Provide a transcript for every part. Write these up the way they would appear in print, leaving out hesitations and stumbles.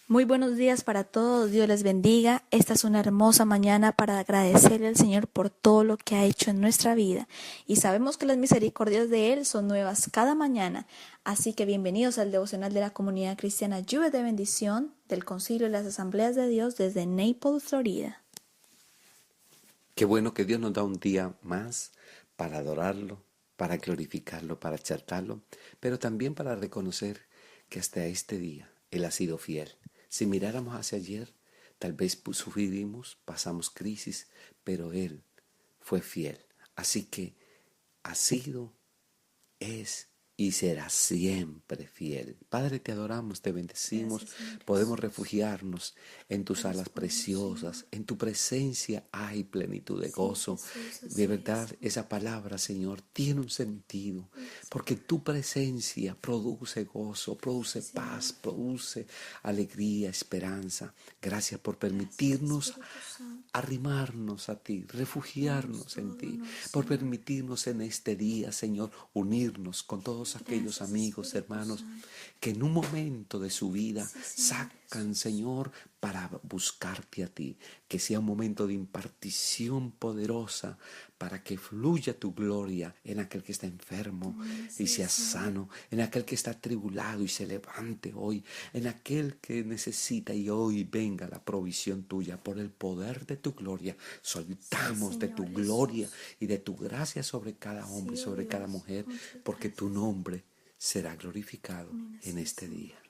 Muy buenos días para todos, Dios les bendiga. Esta es una hermosa mañana para agradecerle al Señor por todo lo que ha hecho en nuestra vida. Y sabemos que las misericordias de Él son nuevas cada mañana. Así que bienvenidos al devocional de la comunidad cristiana Lluvia de Bendición del Concilio de las Asambleas de Dios desde Naples, Florida. Qué bueno que Dios nos da un día más para adorarlo, para glorificarlo, para exaltarlo, pero también para reconocer que hasta este día Él ha sido fiel. Si miráramos hacia ayer, tal vez sufrimos, pasamos crisis, pero Él fue fiel. Así que ha sido, es y será siempre fiel. Padre, te adoramos, te bendecimos, Gracias, Señor podemos Jesús. refugiarnos en tus Gracias alas por tu Señor. preciosas, en tu presencia hay plenitud de Sí, gozo. Jesús, De así verdad, es. esa palabra, Señor, tiene un sentido, Sí, porque tu presencia produce gozo, produce Señor. paz, produce alegría, esperanza. Gracias por Gracias, permitirnos Espíritu Santo. arrimarnos a ti, Danos refugiarnos en todo ti, honor, por Señor. permitirnos en este día, Señor, unirnos con todos aquellos Gracias, amigos, Espíritu hermanos, Santo. que en un momento de su vida Sí, Señor sacan, Jesús. Señor, para buscarte a ti, que sea un momento de impartición poderosa para que fluya tu gloria en aquel que está enfermo y Así es, sea Señor. sano, en aquel que está atribulado y se levante hoy, en aquel que necesita y hoy venga la provisión tuya por el poder de tu gloria. Sí, Soltamos de Señor tu gloria Jesús. y de tu gracia sobre cada hombre y Sí, oh sobre cada Dios, mujer, muchas porque tu gracias. nombre será glorificado Amén, en así es, este día. Señor.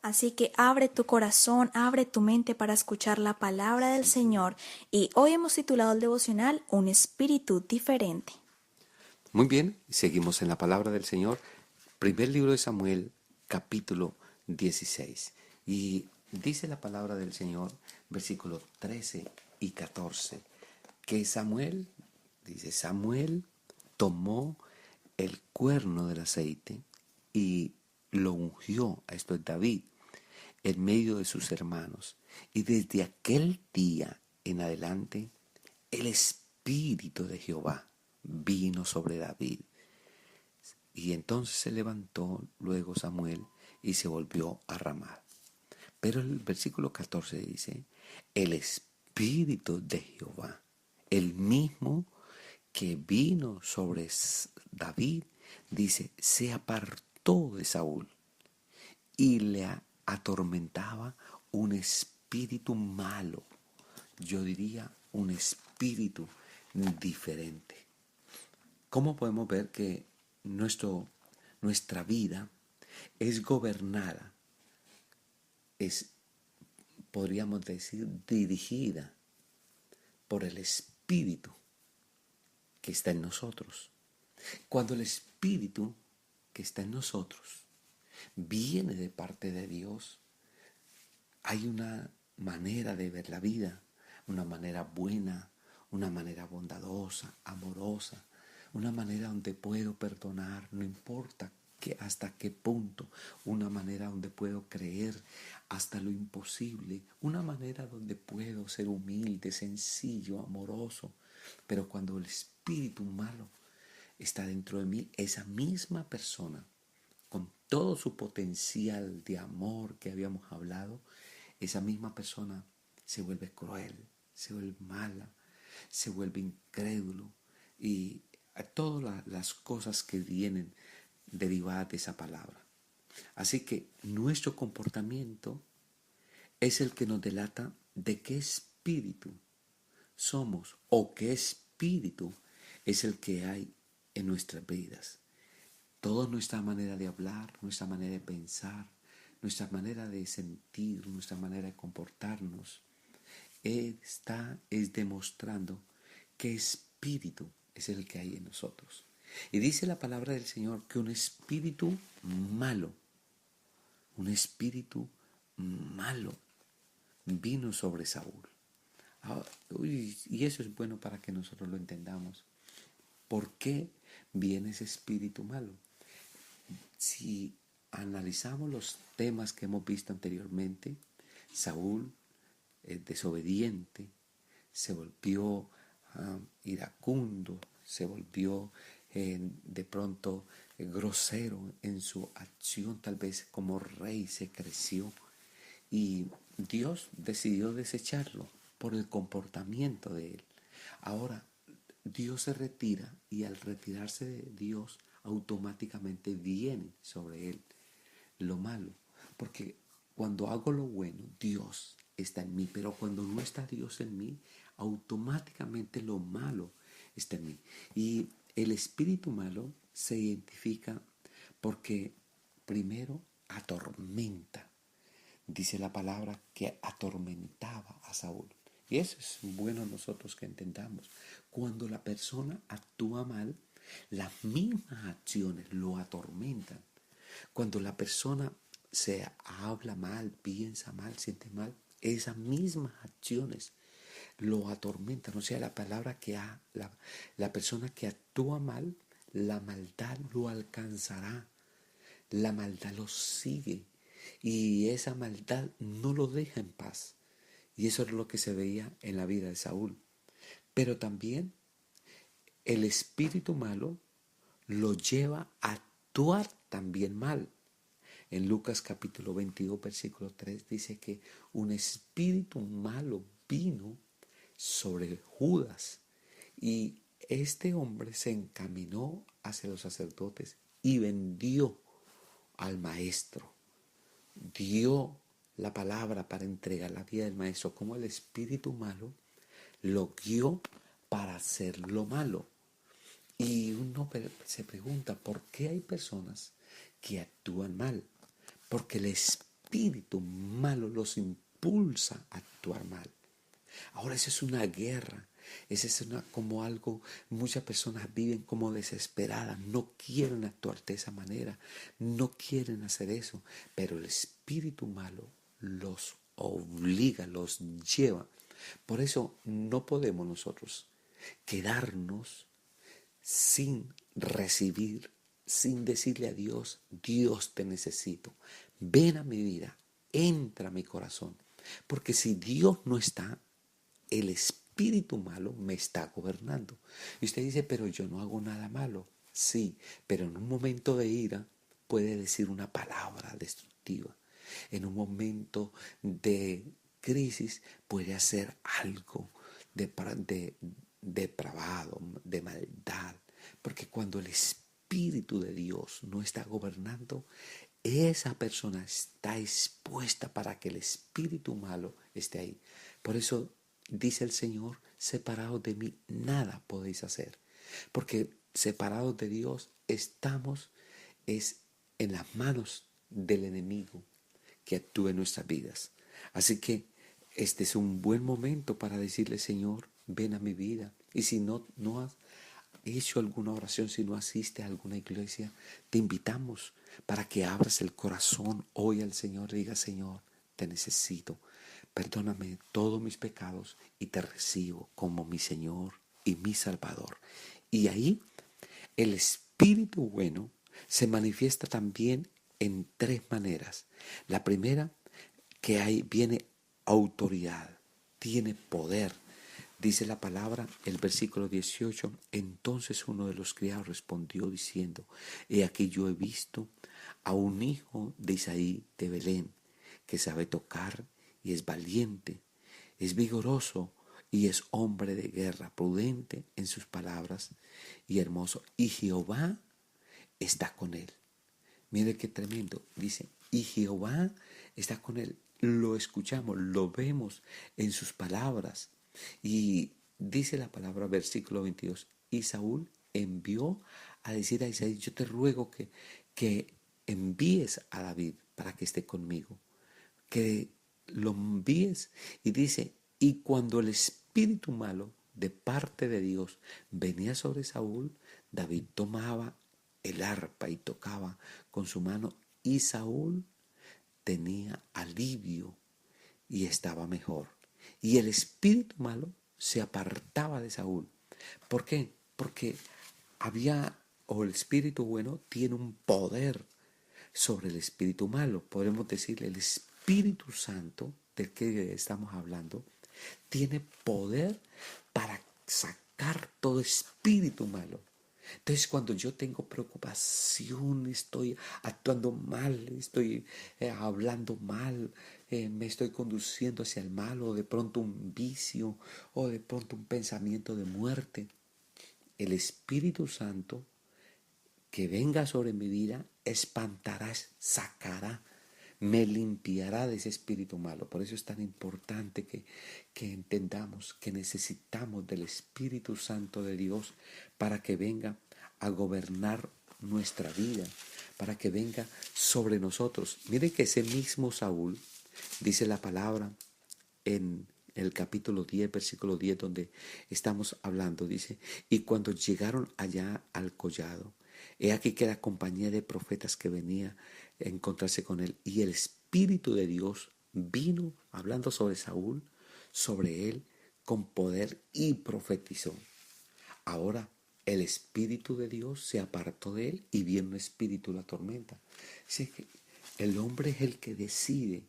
Así que abre tu corazón, abre tu mente para escuchar la palabra del Sí, Señor. Señor. Y hoy hemos titulado el devocional Un espíritu diferente. Muy bien, seguimos en la palabra del Señor. Primer libro de Samuel, capítulo 16. Y dice la palabra del Señor, versículos 13 y 14, que Samuel tomó el cuerno del aceite y lo ungió, a esto es David, en medio de sus hermanos. Y desde aquel día en adelante, el Espíritu de Jehová vino sobre David. Y entonces se levantó luego Samuel y se volvió a Ramá. Pero el versículo 14 dice, el Espíritu de Jehová, el mismo que vino sobre David, dice, se apartó de Saúl y le atormentaba un espíritu malo. Yo diría un espíritu diferente. ¿Cómo podemos ver que nuestra vida es gobernada, es, podríamos decir, dirigida por el Espíritu que está en nosotros? Cuando el Espíritu que está en nosotros viene de parte de Dios, hay una manera de ver la vida, una manera buena, una manera bondadosa, amorosa, una manera donde puedo perdonar, no importa hasta qué punto, una manera donde puedo creer hasta lo imposible, una manera donde puedo ser humilde, sencillo, amoroso. Pero cuando el espíritu malo está dentro de mí, esa misma persona, con todo su potencial de amor que habíamos hablado, esa misma persona se vuelve cruel, se vuelve mala, se vuelve incrédulo y a todas las cosas que vienen derivadas de esa palabra. Así que nuestro comportamiento es el que nos delata de qué espíritu somos o qué espíritu es el que hay en nuestras vidas. Toda nuestra manera de hablar, nuestra manera de pensar, nuestra manera de sentir, nuestra manera de comportarnos, es demostrando qué espíritu es el que hay en nosotros. Y dice la palabra del Señor que malo, un espíritu malo vino sobre Saúl. Y eso es bueno para que nosotros lo entendamos. ¿Por qué viene ese espíritu malo? Si analizamos los temas que hemos visto anteriormente, Saúl desobediente, se volvió iracundo, se volvió de pronto grosero en su acción, tal vez como rey se creció y Dios decidió desecharlo por el comportamiento de él. Ahora, Dios se retira y al retirarse de Dios, automáticamente viene sobre él lo malo. Porque cuando hago lo bueno, Dios está en mí, pero cuando no está Dios en mí, automáticamente lo malo está en mí. Y el espíritu malo se identifica porque primero atormenta. Dice la palabra que atormentaba a Saúl. Y eso es bueno nosotros que entendamos. Cuando la persona actúa mal, las mismas acciones lo atormentan. Cuando la persona se habla mal, piensa mal, siente mal, esas mismas acciones lo atormentan. O sea, la palabra la persona que actúa mal, la maldad lo alcanzará. La maldad lo sigue y esa maldad no lo deja en paz. Y eso es lo que se veía en la vida de Saúl. Pero también el espíritu malo lo lleva a actuar también mal. En Lucas capítulo 22, versículo 3 dice que un espíritu malo vino sobre Judas y este hombre se encaminó hacia los sacerdotes y vendió al maestro. Dio la palabra para entregar la vida del maestro, como el espíritu malo lo guió para hacer lo malo. Y uno se pregunta, ¿por qué hay personas que actúan mal? Porque el espíritu malo los impulsa a actuar mal. Ahora eso es una guerra, eso es como algo, muchas personas viven como desesperadas, no quieren actuar de esa manera, no quieren hacer eso, pero el espíritu malo los obliga, los lleva. Por eso no podemos nosotros quedarnos sin recibir, sin decirle a Dios, Dios te necesito, ven a mi vida, entra a mi corazón. Porque si Dios no está, el espíritu malo me está gobernando. Y usted dice, pero yo no hago nada malo. Sí, pero en un momento de ira puede decir una palabra destructiva. En un momento de crisis puede hacer algo depravado, de maldad. Porque cuando el Espíritu de Dios no está gobernando, esa persona está expuesta para que el espíritu malo esté ahí. Por eso dice el Señor, separados de mí, nada podéis hacer. Porque separados de Dios estamos es en las manos del enemigo que actúa en nuestras vidas. Así que este es un buen momento para decirle, Señor, ven a mi vida. Y si no has hecho alguna oración, si no asistes a alguna iglesia, te invitamos para que abras el corazón hoy al Señor y digas, Señor, te necesito. Perdóname todos mis pecados y te recibo como mi Señor y mi Salvador. Y ahí el Espíritu bueno se manifiesta también en tres maneras. La primera, que ahí viene autoridad, tiene poder. Dice la palabra, el versículo 18, entonces uno de los criados respondió diciendo, he aquí yo he visto a un hijo de Isaí de Belén, que sabe tocar y es valiente, es vigoroso y es hombre de guerra, prudente en sus palabras y hermoso. Y Jehová está con él. Mire qué tremendo. Dice, y Jehová está con él. Lo escuchamos, lo vemos en sus palabras. Y dice la palabra, versículo 22, y Saúl envió a decir a Isaí, yo te ruego que envíes a David para que esté conmigo. Que lo envíes. Y dice, y cuando el espíritu malo de parte de Dios venía sobre Saúl, David tomaba el arpa y tocaba con su mano y Saúl tenía alivio y estaba mejor. Y el espíritu malo se apartaba de Saúl. ¿Por qué? Porque el espíritu bueno tiene un poder sobre el espíritu malo. Podemos decirle, el Espíritu Santo del que estamos hablando tiene poder para sacar todo espíritu malo. Entonces cuando yo tengo preocupación, estoy actuando mal, estoy hablando mal, me estoy conduciendo hacia el mal, o de pronto un vicio, o de pronto un pensamiento de muerte, el Espíritu Santo que venga sobre mi vida espantará, sacará, me limpiará de ese espíritu malo. Por eso es tan importante que entendamos que necesitamos del Espíritu Santo de Dios para que venga a gobernar nuestra vida, para que venga sobre nosotros. Miren que ese mismo Saúl, dice la palabra en el capítulo 10, versículo 10, donde estamos hablando, dice, y cuando llegaron allá al collado, he aquí que la compañía de profetas que venía a encontrarse con él, y el Espíritu de Dios vino, hablando sobre Saúl, sobre él, con poder, y profetizó. Ahora el Espíritu de Dios se apartó de él y viene un espíritu la tormenta. Dice que el hombre es el que decide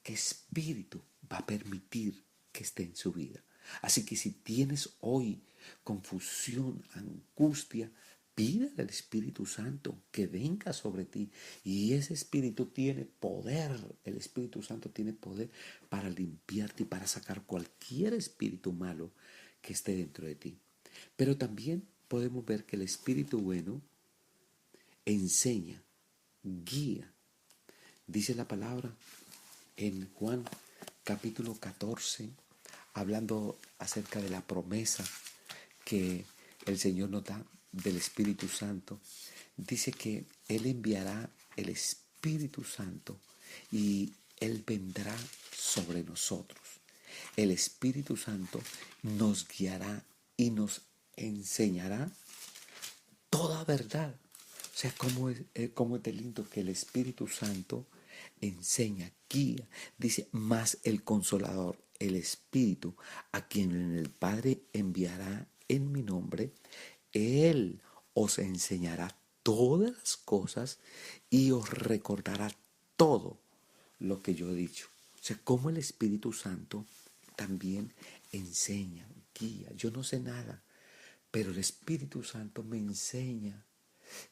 qué espíritu va a permitir que esté en su vida. Así que si tienes hoy confusión, angustia, pídele al Espíritu Santo que venga sobre ti. Y ese Espíritu tiene poder, el Espíritu Santo tiene poder para limpiarte y para sacar cualquier espíritu malo que esté dentro de ti. Pero también podemos ver que el Espíritu bueno enseña, guía. Dice la palabra en Juan capítulo 14, hablando acerca de la promesa que el Señor nos da del Espíritu Santo, dice que Él enviará el Espíritu Santo y Él vendrá sobre nosotros. El Espíritu Santo nos guiará y nos enseñará toda verdad. O sea, cómo es de lindo que el Espíritu Santo enseña, guía. Dice, más el Consolador, el Espíritu, a quien el Padre enviará en mi nombre, Él os enseñará todas las cosas y os recordará todo lo que yo he dicho. O sea, cómo el Espíritu Santo también enseña, guía. Yo no sé nada, pero el Espíritu Santo me enseña.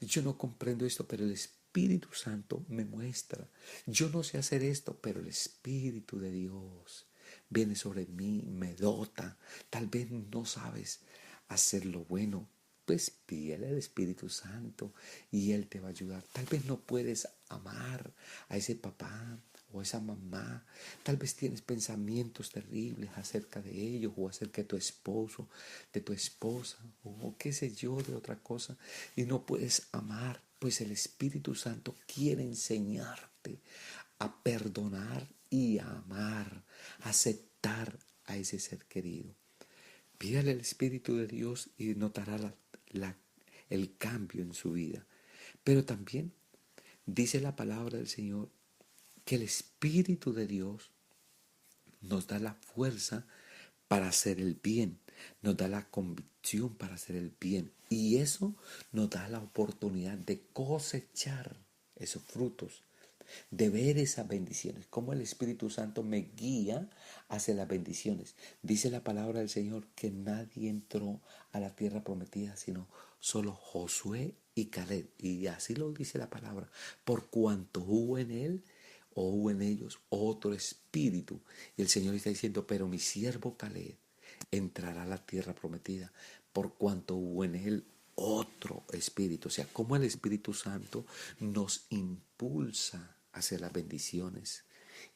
Yo no comprendo esto, pero el Espíritu Santo me muestra. Yo no sé hacer esto, pero el Espíritu de Dios viene sobre mí, me dota. Tal vez no sabes hacer lo bueno, pues pídele al Espíritu Santo y Él te va a ayudar. Tal vez no puedes amar a ese papá o esa mamá. Tal vez tienes pensamientos terribles acerca de ellos o acerca de tu esposo, de tu esposa o qué sé yo, de otra cosa, y no puedes amar. Pues el Espíritu Santo quiere enseñarte a perdonar y a amar, a aceptar a ese ser querido. Pídale al Espíritu de Dios y notará el cambio en su vida. Pero también dice la palabra del Señor que el Espíritu de Dios nos da la fuerza para hacer el bien, nos da la convicción para hacer el bien, y eso nos da la oportunidad de cosechar esos frutos, de ver esas bendiciones, como el Espíritu Santo me guía hacia las bendiciones. Dice la palabra del Señor que nadie entró a la tierra prometida, sino solo Josué y Caleb, y así lo dice la palabra, por cuanto hubo en él o hubo en ellos otro espíritu. Y el Señor está diciendo, pero mi siervo Caleb entrará a la tierra prometida por cuanto hubo en él otro espíritu. O sea, como el Espíritu Santo nos impulsa hacia las bendiciones.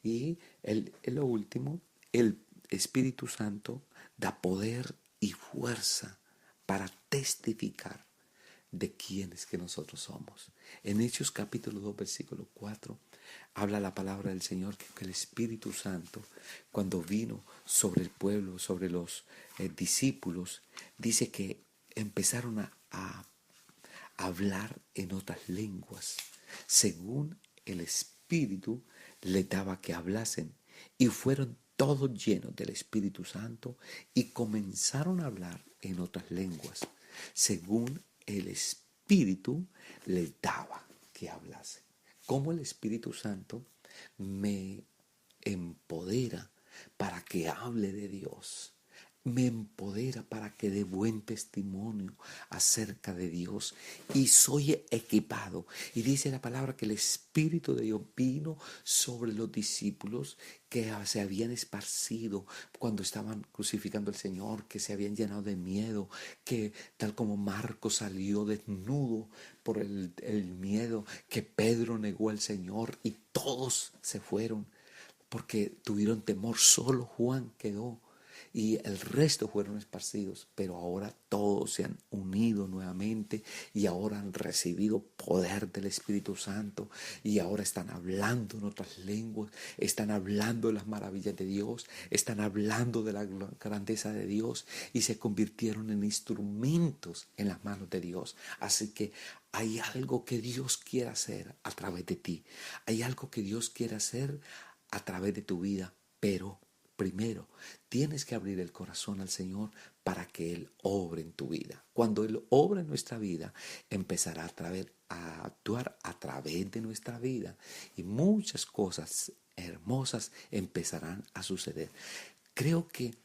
Y lo último, el Espíritu Santo da poder y fuerza para testificar de quiénes que nosotros somos. En Hechos capítulo 2, versículo 4, habla la palabra del Señor que el Espíritu Santo, cuando vino sobre el pueblo, sobre los discípulos, dice que empezaron a hablar en otras lenguas, según el Espíritu les daba que hablasen, y fueron todos llenos del Espíritu Santo y comenzaron a hablar en otras lenguas, según el Espíritu les daba que hablase. Como el Espíritu Santo me empodera para que hable de Dios. me empodera para que dé buen testimonio acerca de Dios y soy equipado. Y dice la palabra que el Espíritu de Dios vino sobre los discípulos que se habían esparcido cuando estaban crucificando al Señor, que se habían llenado de miedo, que tal como Marcos salió desnudo por el miedo, que Pedro negó al Señor y todos se fueron porque tuvieron temor, solo Juan quedó y el resto fueron esparcidos, pero ahora todos se han unido nuevamente y ahora han recibido poder del Espíritu Santo y ahora están hablando en otras lenguas, están hablando de las maravillas de Dios, están hablando de la grandeza de Dios y se convirtieron en instrumentos en las manos de Dios. Así que hay algo que Dios quiere hacer a través de ti, hay algo que Dios quiere hacer a través de tu vida, pero primero tienes que abrir el corazón al Señor para que Él obre en tu vida. Cuando Él obra en nuestra vida, empezará a actuar a través de nuestra vida y muchas cosas hermosas empezarán a suceder. Creo que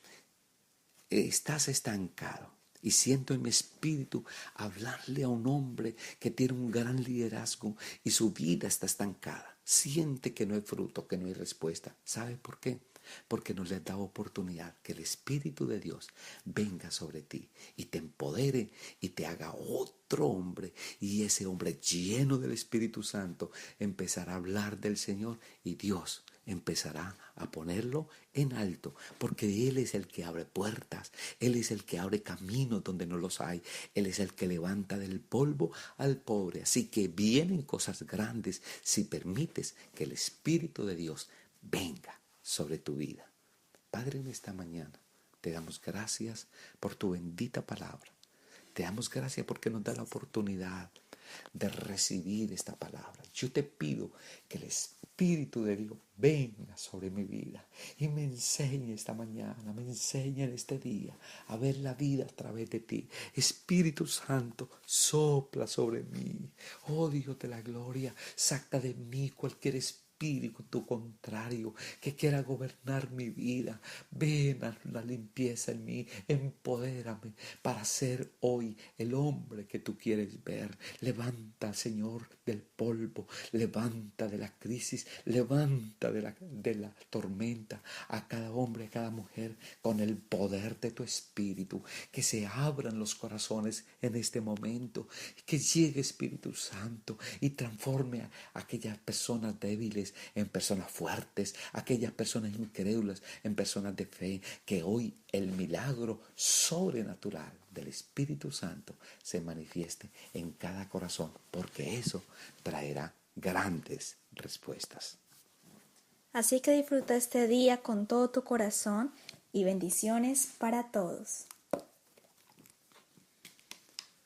estás estancado. Y siento en mi espíritu hablarle a un hombre que tiene un gran liderazgo y su vida está estancada. Siente que no hay fruto, que no hay respuesta. ¿Sabe por qué? Porque no le has dado oportunidad que el Espíritu de Dios venga sobre ti y te empodere y te haga otro hombre. Y ese hombre lleno del Espíritu Santo empezará a hablar del Señor y Dios empezará a ponerlo en alto, porque Él es el que abre puertas, Él es el que abre caminos donde no los hay, Él es el que levanta del polvo al pobre. Así que vienen cosas grandes si permites que el Espíritu de Dios venga sobre tu vida. Padre, en esta mañana te damos gracias por tu bendita palabra. Te damos gracias porque nos da la oportunidad de recibir esta palabra. Yo te pido que el Espíritu de Dios venga sobre mi vida y me enseñe esta mañana, me enseñe en este día a ver la vida a través de ti. Espíritu Santo, sopla sobre mí. Oh Dios de la gloria, saca de mí cualquier espíritu contrario que quiera gobernar mi vida. Ven a la limpieza en mí, empodérame para ser hoy el hombre que tú quieres ver. Levanta, Señor, del polvo, levanta de la crisis, levanta de la tormenta a cada hombre, a cada mujer con el poder de tu Espíritu. Que se abran los corazones en este momento, que llegue Espíritu Santo y transforme a aquellas personas débiles en personas fuertes, aquellas personas incrédulas en personas de fe, que hoy el milagro sobrenatural del Espíritu Santo se manifieste en cada corazón, porque eso traerá grandes respuestas. Así que disfruta este día con todo tu corazón y bendiciones para todos.